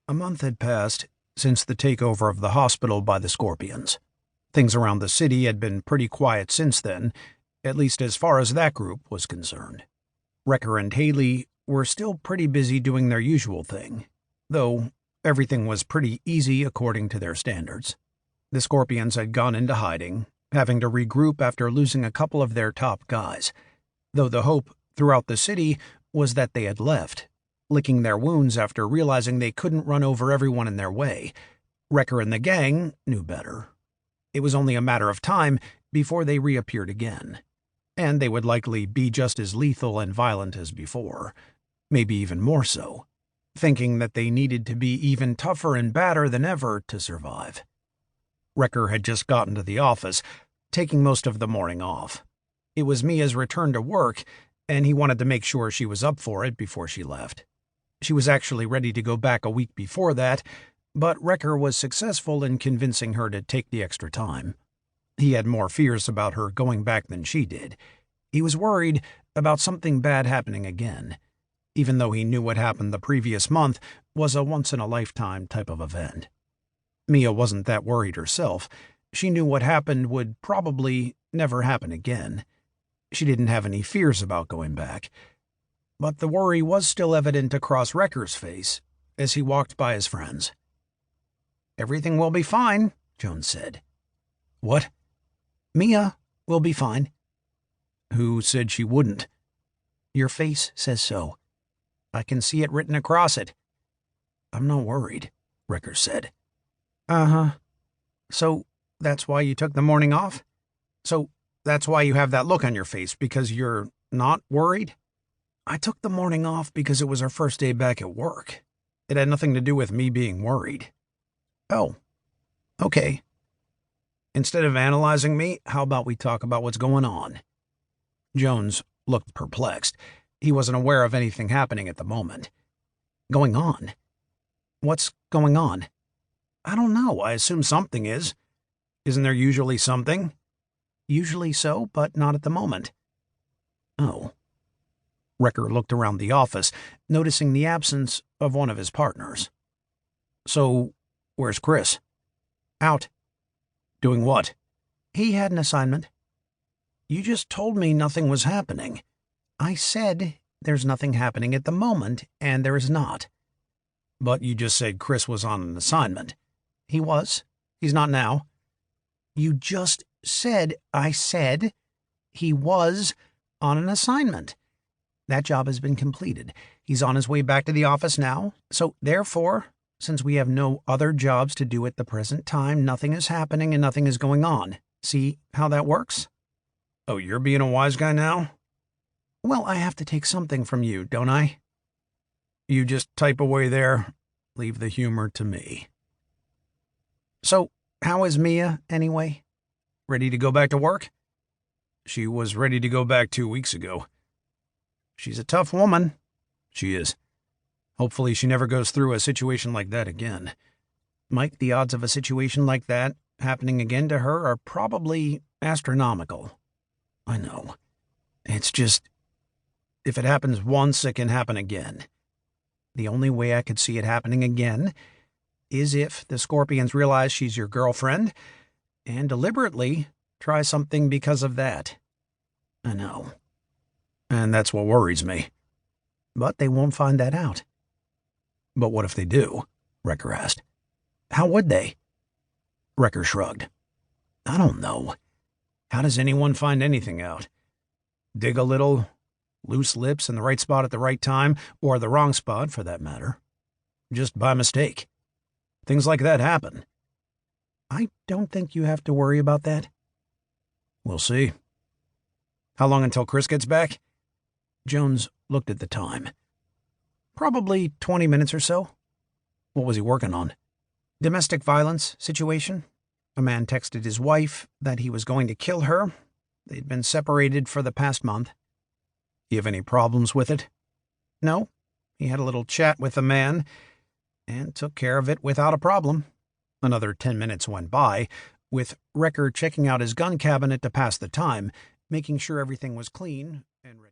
A month had passed since the takeover of the hospital by the Scorpions. Things around the city had been pretty quiet since then, at least as far as that group was concerned. Recker and Haley were still pretty busy doing their usual thing, though everything was pretty easy according to their standards. The Scorpions had gone into hiding, having to regroup after losing a couple of their top guys, though the hope throughout the city was that they had left, licking their wounds after realizing they couldn't run over everyone in their way. Recker and the gang knew better. It was only a matter of time before they reappeared again, and they would likely be just as lethal and violent as before, maybe even more so, thinking that they needed to be even tougher and badder than ever to survive. Recker had just gotten to the office, taking most of the morning off. It was Mia's return to work, and he wanted to make sure she was up for it before she left. She was actually ready to go back a week before that, but Recker was successful in convincing her to take the extra time. He had more fears about her going back than she did. He was worried about something bad happening again, even though he knew what happened the previous month was a once-in-a-lifetime type of event. Mia wasn't that worried herself. She knew what happened would probably never happen again. She didn't have any fears about going back. But the worry was still evident across Recker's face as he walked by his friends. "Everything will be fine," Jones said. "What?" "Mia will be fine." "Who said she wouldn't?" "Your face says so. I can see it written across it." "I'm not worried," Recker said. "Uh-huh. So that's why you took the morning off? So that's why you have that look on your face, because you're not worried?" "I took the morning off because it was our first day back at work. It had nothing to do with me being worried." "Oh, okay. Instead of analyzing me, how about we talk about what's going on?" Jones looked perplexed. He wasn't aware of anything happening at the moment. "Going on? What's going on?" "I don't know. I assume something is. Isn't there usually something?" "Usually so, but not at the moment." "Oh." Recker looked around the office, noticing the absence of one of his partners. "So, where's Chris?" "Out." "Doing what?" "He had an assignment." "You just told me nothing was happening." "I said there's nothing happening at the moment, and there is not." "But you just said Chris was on an assignment." "He was. He's not now." "You just said I said he was on an assignment. That job has been completed. He's on his way back to the office now, so therefore, since we have no other jobs to do at the present time, nothing is happening and nothing is going on. See how that works?" "Oh, you're being a wise guy now?" "Well, I have to take something from you, don't I?" "You just type away there. Leave the humor to me." "So, how is Mia, anyway? Ready to go back to work?" "She was ready to go back 2 weeks ago." "She's a tough woman." "She is. Hopefully she never goes through a situation like that again." "Mike, the odds of a situation like that happening again to her are probably astronomical." "I know. It's just, if it happens once, it can happen again. The only way I could see it happening again is if the Scorpions realize she's your girlfriend and deliberately try something because of that." "I know. And that's what worries me." "But they won't find that out." "But what if they do?" Recker asked. "How would they?" Recker shrugged. "I don't know. How does anyone find anything out? Dig a little, loose lips in the right spot at the right time, or the wrong spot for that matter. Just by mistake. Things like that happen." "I don't think you have to worry about that." "We'll see. How long until Chris gets back?" Jones looked at the time. "Probably 20 minutes or so." "What was he working on?" "Domestic violence situation. A man texted his wife that he was going to kill her. They'd been separated for the past month." "You have any problems with it?" "No. He had a little chat with the man and took care of it without a problem." Another 10 minutes went by, with Recker checking out his gun cabinet to pass the time, making sure everything was clean and ready.